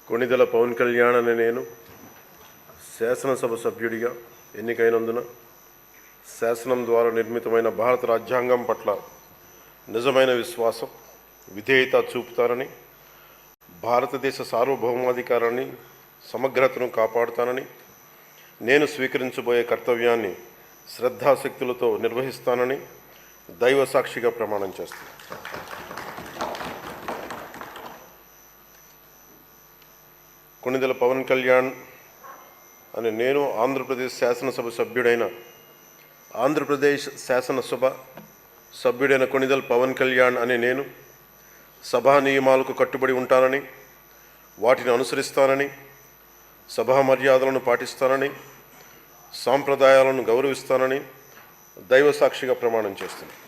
కొణిదెల పవన్ కళ్యాణ్ అనే నేను శాసనసభ సభ్యుడిగా ఎన్నికైనందున శాసనం ద్వారా నిర్మితమైన భారత రాజ్యాంగం పట్ల నిజమైన విశ్వాసం, విధేయత చూపుతానని, భారతదేశ సార్వభౌమాధికారాన్ని, సమగ్రతను కాపాడుతానని, నేను స్వీకరించబోయే కర్తవ్యాన్ని శ్రద్ధాశక్తులతో నిర్వహిస్తానని దైవ సాక్షిగా ప్రమాణం చేస్తాను. కొణిదెల పవన్ కళ్యాణ్ అనే నేను ఆంధ్రప్రదేశ్ శాసనసభ సభ్యుడైన ఆంధ్రప్రదేశ్ శాసనసభ సభ్యుడైన కొణిదెల పవన్ కళ్యాణ్ అనే నేను సభా నియమాలకు కట్టుబడి ఉంటానని, వాటిని అనుసరిస్తానని, సభా మర్యాదలను పాటిస్తానని, సాంప్రదాయాలను గౌరవిస్తానని దైవ సాక్షిగా ప్రమాణం చేస్తున్నాను.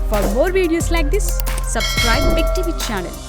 For more videos like this, subscribe Big TV channel.